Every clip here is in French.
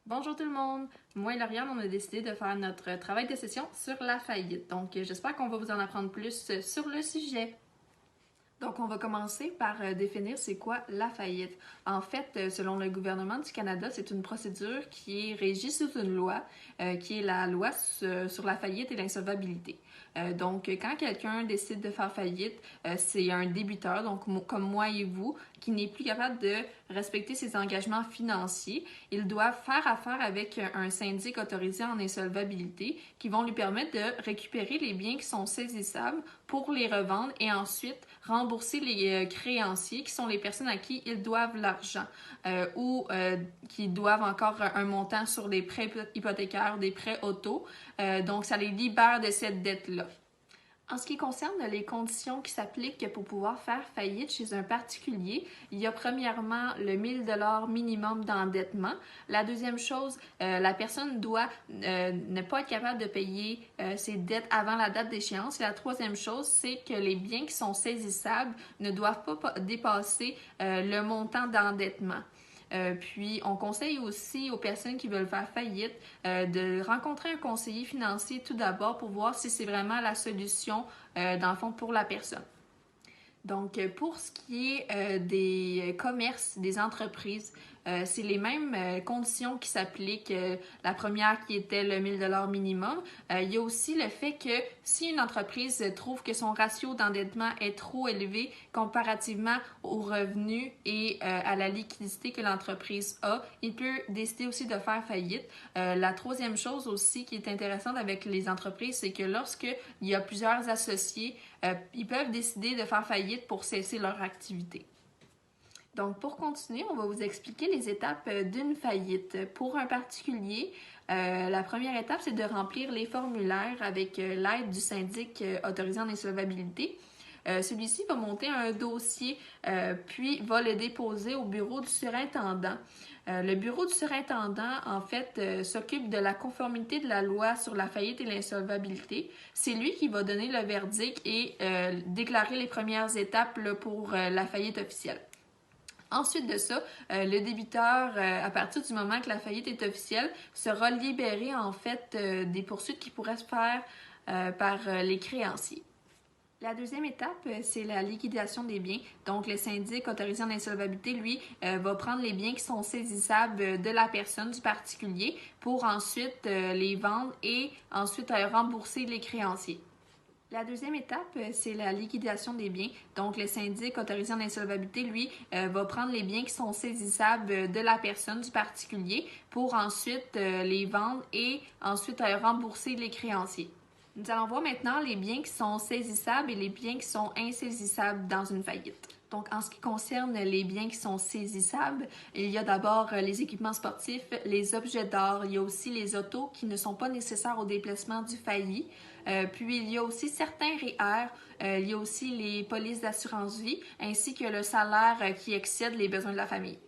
Bonjour tout le monde! Moi et Lauriane, on a décidé de faire notre travail de session sur la faillite. Donc, j'espère qu'on va vous en apprendre plus sur le sujet. Donc, on va commencer par définir c'est quoi la faillite. En fait, selon le gouvernement du Canada, c'est une procédure qui est régie sous une loi, qui est la loi sur la faillite et l'insolvabilité. Donc, quand quelqu'un décide de faire faillite, c'est un débiteur, donc comme moi et vous, qui n'est plus capable de respecter ses engagements financiers. Il doit faire affaire avec un syndic autorisé en insolvabilité qui vont lui permettre de récupérer les biens qui sont saisissables pour les revendre et ensuite rembourser les créanciers qui sont les personnes à qui ils doivent l'argent ou qui doivent encore un montant sur des prêts hypothécaires, des prêts auto. Donc, ça les libère de cette dette-là. En ce qui concerne les conditions qui s'appliquent pour pouvoir faire faillite chez un particulier, il y a premièrement le 1 000 $ minimum d'endettement. La deuxième chose, la personne doit ne pas être capable de payer ses dettes avant la date d'échéance. Et la troisième chose, c'est que les biens qui sont saisissables ne doivent pas dépasser le montant d'endettement. Puis, on conseille aussi aux personnes qui veulent faire faillite de rencontrer un conseiller financier tout d'abord pour voir si c'est vraiment la solution, dans le fond, pour la personne. Donc, pour ce qui est des commerces, des entreprises, c'est les mêmes conditions qui s'appliquent. La première qui était le 1 000 $ minimum. Il y a aussi le fait que si une entreprise trouve que son ratio d'endettement est trop élevé comparativement aux revenus et à la liquidité que l'entreprise a, il peut décider aussi de faire faillite. La troisième chose aussi qui est intéressante avec les entreprises, c'est que lorsqu'il y a plusieurs associés, ils peuvent décider de faire faillite pour cesser leur activité. Donc, pour continuer, on va vous expliquer les étapes d'une faillite. Pour un particulier, la première étape, c'est de remplir les formulaires avec l'aide du syndic autorisé en insolvabilité. Celui-ci va monter un dossier, puis va le déposer au bureau du surintendant. Le bureau du surintendant, en fait, s'occupe de la conformité de la loi sur la faillite et l'insolvabilité. C'est lui qui va donner le verdict et déclarer les premières étapes là, pour la faillite officielle. Ensuite de ça, le débiteur, à partir du moment que la faillite est officielle, sera libéré en fait des poursuites qui pourraient se faire par les créanciers. La deuxième étape, c'est la liquidation des biens. Donc, le syndic autorisé en insolvabilité, lui, va prendre les biens qui sont saisissables de la personne, du particulier, pour ensuite les vendre et ensuite rembourser les créanciers. La deuxième étape, c'est la liquidation des biens. Donc, le syndic autorisé en insolvabilité, lui, va prendre les biens qui sont saisissables de la personne, du particulier, pour ensuite les vendre et ensuite rembourser les créanciers. Nous allons voir maintenant les biens qui sont saisissables et les biens qui sont insaisissables dans une faillite. Donc, en ce qui concerne les biens qui sont saisissables, il y a d'abord les équipements sportifs, les objets d'art, il y a aussi les autos qui ne sont pas nécessaires au déplacement du failli. Puis, il y a aussi certains REER, il y a aussi les polices d'assurance vie, ainsi que le salaire qui excède les besoins de la famille.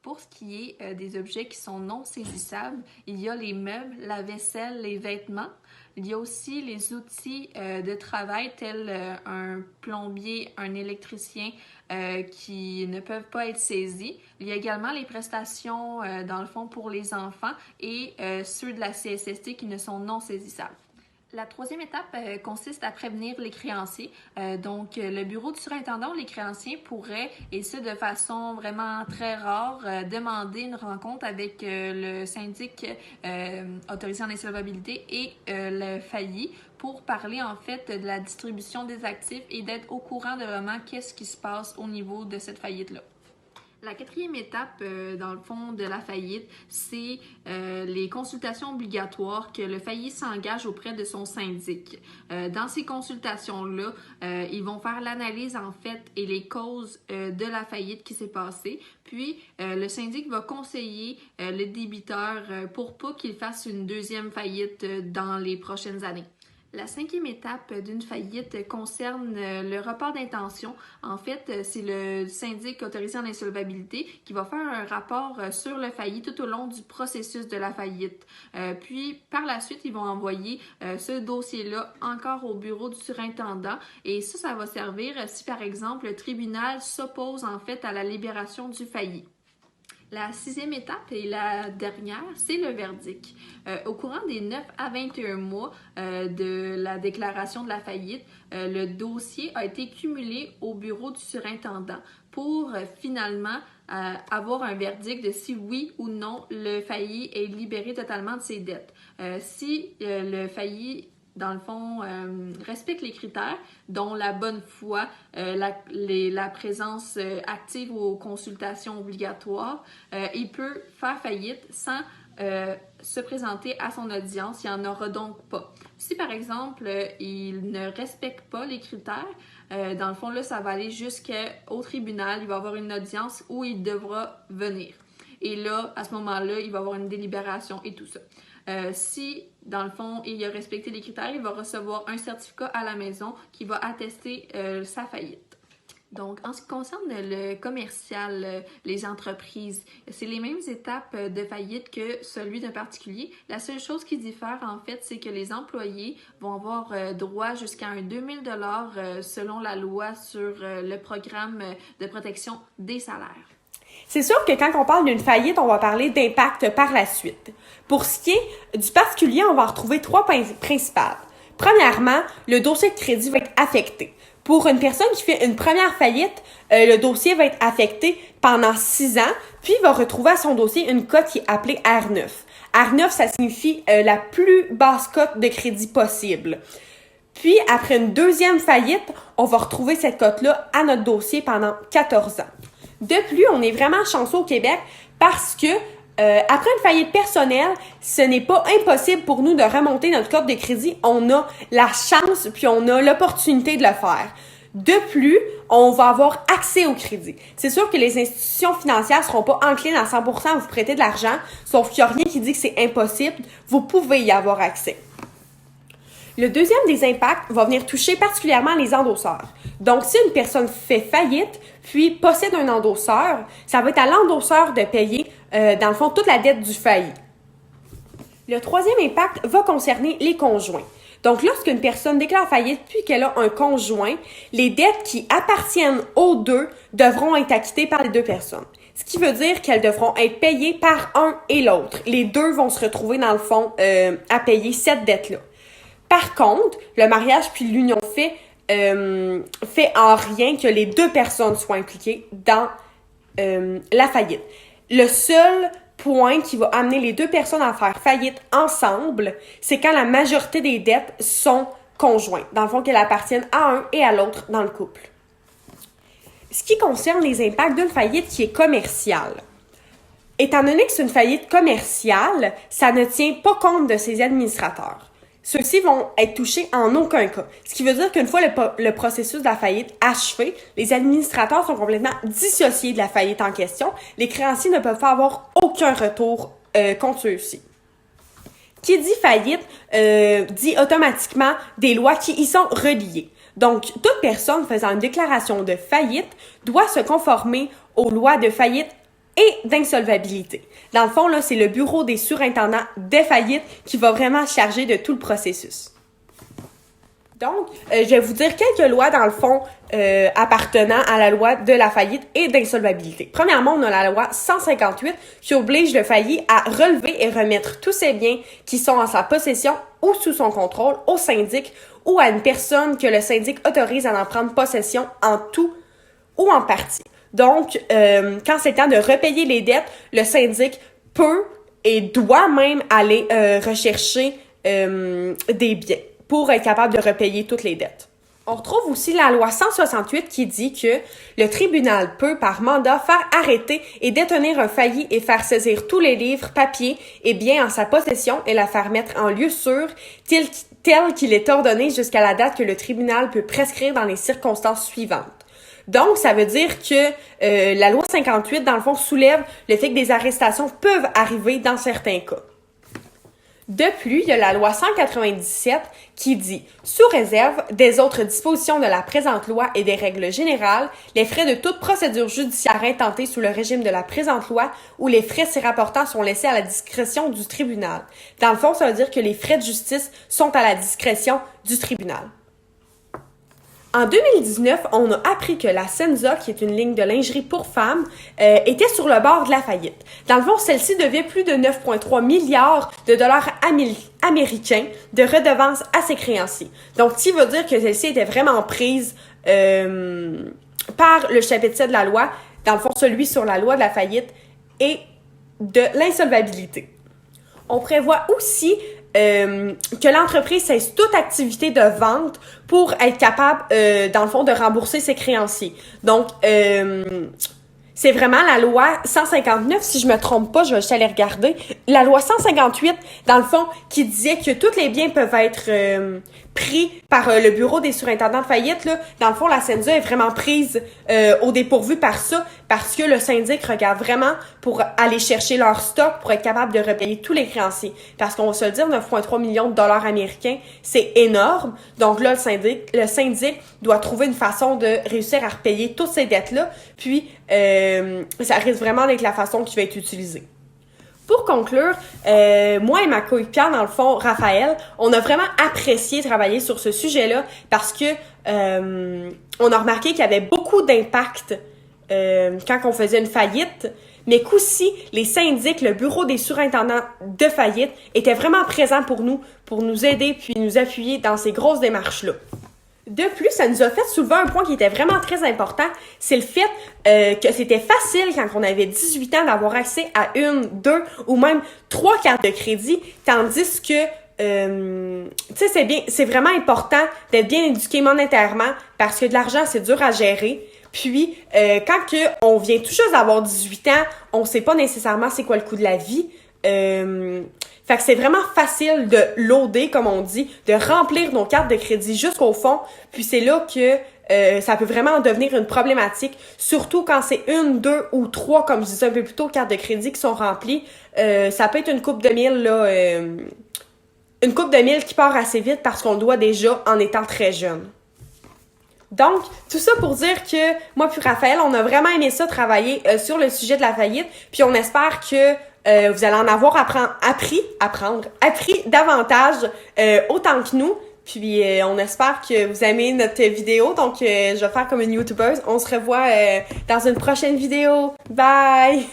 Pour ce qui est des objets qui sont non saisissables, il y a les meubles, la vaisselle, les vêtements. Il y a aussi les outils de travail tels un plombier, un électricien qui ne peuvent pas être saisis. Il y a également les prestations, dans le fond, pour les enfants et ceux de la CSST qui ne sont non saisissables. La troisième étape consiste à prévenir les créanciers. Donc, le bureau du surintendant ou les créanciers pourraient, et ce de façon vraiment très rare, demander une rencontre avec le syndic autorisé en insolvabilité et le failli pour parler en fait de la distribution des actifs et d'être au courant de vraiment qu'est-ce qui se passe au niveau de cette faillite-là. La quatrième étape, dans le fond, de la faillite, c'est les consultations obligatoires que le failli s'engage auprès de son syndic. Dans ces consultations-là, ils vont faire l'analyse, en fait, et les causes de la faillite qui s'est passée. Puis, le syndic va conseiller le débiteur pour pas qu'il fasse une deuxième faillite dans les prochaines années. La cinquième étape d'une faillite concerne le report d'intention. En fait, c'est le syndic autorisé en insolvabilité qui va faire un rapport sur le failli tout au long du processus de la faillite. Puis, par la suite, ils vont envoyer ce dossier-là encore au bureau du surintendant et ça va servir si, par exemple, le tribunal s'oppose en fait à la libération du failli. La 6e étape et la dernière, c'est le verdict. Au courant des 9 à 21 mois de la déclaration de la faillite, le dossier a été cumulé au bureau du surintendant pour finalement avoir un verdict de si oui ou non le failli est libéré totalement de ses dettes. Si le failli dans le fond, respecte les critères, dont la bonne foi, la présence active aux consultations obligatoires. Il peut faire faillite sans se présenter à son audience. Il n'y en aura donc pas. Si, par exemple, il ne respecte pas les critères, dans le fond, là, ça va aller jusqu'au tribunal. Il va avoir une audience où il devra venir. Et là, à ce moment-là, il va avoir une délibération et tout ça. Si, dans le fond, il a respecté les critères, il va recevoir un certificat à la maison qui va attester sa faillite. Donc, en ce qui concerne le commercial, les entreprises, c'est les mêmes étapes de faillite que celui d'un particulier. La seule chose qui diffère, en fait, c'est que les employés vont avoir droit jusqu'à un 2000 $ selon la loi sur le programme de protection des salaires. C'est sûr que quand on parle d'une faillite, on va parler d'impact par la suite. Pour ce qui est du particulier, on va en retrouver 3 principales. Premièrement, le dossier de crédit va être affecté. Pour une personne qui fait une première faillite, le dossier va être affecté pendant 6 ans, puis il va retrouver à son dossier une cote qui est appelée R9. R9, ça signifie la plus basse cote de crédit possible. Puis, après une deuxième faillite, on va retrouver cette cote-là à notre dossier pendant 14 ans. De plus, on est vraiment chanceux au Québec parce que après une faillite personnelle, ce n'est pas impossible pour nous de remonter notre cote de crédit. On a la chance puis on a l'opportunité de le faire. De plus, on va avoir accès au crédit. C'est sûr que les institutions financières ne seront pas enclines à 100% à vous prêter de l'argent, sauf qu'il n'y a rien qui dit que c'est impossible. Vous pouvez y avoir accès. Le deuxième des impacts va venir toucher particulièrement les endosseurs. Donc, si une personne fait faillite, puis possède un endosseur, ça va être à l'endosseur de payer, dans le fond, toute la dette du failli. Le troisième impact va concerner les conjoints. Donc, lorsqu'une personne déclare faillite puis qu'elle a un conjoint, les dettes qui appartiennent aux deux devront être acquittées par les deux personnes. Ce qui veut dire qu'elles devront être payées par un et l'autre. Les deux vont se retrouver, dans le fond, à payer cette dette-là. Par contre, le mariage puis l'union fait en rien que les deux personnes soient impliquées dans la faillite. Le seul point qui va amener les deux personnes à faire faillite ensemble, c'est quand la majorité des dettes sont conjointes. Dans le fond, qu'elles appartiennent à un et à l'autre dans le couple. Ce qui concerne les impacts d'une faillite qui est commerciale. Étant donné que c'est une faillite commerciale, ça ne tient pas compte de ses administrateurs. Ceux-ci vont être touchés en aucun cas. Ce qui veut dire qu'une fois le processus de la faillite achevé, les administrateurs sont complètement dissociés de la faillite en question. Les créanciers ne peuvent pas avoir aucun retour contre ceux-ci. Qui dit faillite dit automatiquement des lois qui y sont reliées. Donc, toute personne faisant une déclaration de faillite doit se conformer aux lois de faillite et d'insolvabilité. Dans le fond, là, c'est le bureau des surintendants des faillites qui va vraiment se charger de tout le processus. Donc, je vais vous dire quelques lois, dans le fond, appartenant à la loi de la faillite et d'insolvabilité. Premièrement, on a la loi 158 qui oblige le failli à relever et remettre tous ses biens qui sont en sa possession ou sous son contrôle au syndic ou à une personne que le syndic autorise à en prendre possession en tout ou en partie. Donc, quand c'est le temps de repayer les dettes, le syndic peut et doit même aller rechercher des biens pour être capable de repayer toutes les dettes. On retrouve aussi la loi 168 qui dit que le tribunal peut, par mandat, faire arrêter et détenir un failli et faire saisir tous les livres, papiers et biens en sa possession et la faire mettre en lieu sûr tel qu'il est ordonné jusqu'à la date que le tribunal peut prescrire dans les circonstances suivantes. Donc, ça veut dire que la loi 58, dans le fond, soulève le fait que des arrestations peuvent arriver dans certains cas. De plus, il y a la loi 197 qui dit « Sous réserve des autres dispositions de la présente loi et des règles générales, les frais de toute procédure judiciaire intentée sous le régime de la présente loi ou les frais s'y rapportant sont laissés à la discrétion du tribunal. » Dans le fond, ça veut dire que les frais de justice sont à la discrétion du tribunal. En 2019, on a appris que la Senza, qui est une ligne de lingerie pour femmes, était sur le bord de la faillite. Dans le fond, celle-ci devait plus de 9,3 milliards de dollars américains de redevances à ses créanciers. Donc, ce qui veut dire que celle-ci était vraiment prise par le chapitre 7 de la loi, dans le fond, celui sur la loi de la faillite et de l'insolvabilité. On prévoit aussi que l'entreprise cesse toute activité de vente pour être capable, dans le fond, de rembourser ses créanciers. Donc, c'est vraiment la loi 159, si je me trompe pas, je vais juste aller regarder. La loi 158, dans le fond, qui disait que tous les biens peuvent être pris par le bureau des surintendants de faillite. Là. Dans le fond, la Senza est vraiment prise au dépourvu par ça, parce que le syndic regarde vraiment pour aller chercher leur stock pour être capable de repayer tous les créanciers. Parce qu'on va se le dire, 9,3 millions de dollars américains, c'est énorme. Donc là, le syndic doit trouver une façon de réussir à repayer toutes ces dettes-là. Puis, ça risque vraiment d'être la façon qui va être utilisée. Pour conclure, moi et ma coéquipière, dans le fond, Raphaël, on a vraiment apprécié travailler sur ce sujet-là parce que on a remarqué qu'il y avait beaucoup d'impact quand on faisait une faillite, mais qu'aussi les syndics, le bureau des surintendants de faillite étaient vraiment présents pour nous aider puis nous appuyer dans ces grosses démarches-là. De plus, ça nous a fait soulever un point qui était vraiment très important, c'est le fait que c'était facile quand on avait 18 ans d'avoir accès à 1, 2 ou même 3 cartes de crédit, tandis que tu sais, c'est vraiment important d'être bien éduqué monétairement parce que de l'argent, c'est dur à gérer. Puis, quand on vient tout juste d'avoir 18 ans, on sait pas nécessairement c'est quoi le coût de la vie. Fait que c'est vraiment facile de loader, comme on dit, de remplir nos cartes de crédit jusqu'au fond. Puis c'est là que ça peut vraiment devenir une problématique, surtout quand c'est 1, 2 ou 3, comme je disais un peu plus tôt, cartes de crédit qui sont remplies. Ça peut être une coupe de mille, là, une coupe de mille qui part assez vite parce qu'on le doit déjà en étant très jeune. Donc, tout ça pour dire que moi puis Raphaël, on a vraiment aimé ça, travailler sur le sujet de la faillite. Puis on espère que vous allez en avoir appris davantage autant que nous. Puis on espère que vous aimez notre vidéo. Donc, je vais faire comme une YouTubeuse. On se revoit dans une prochaine vidéo. Bye!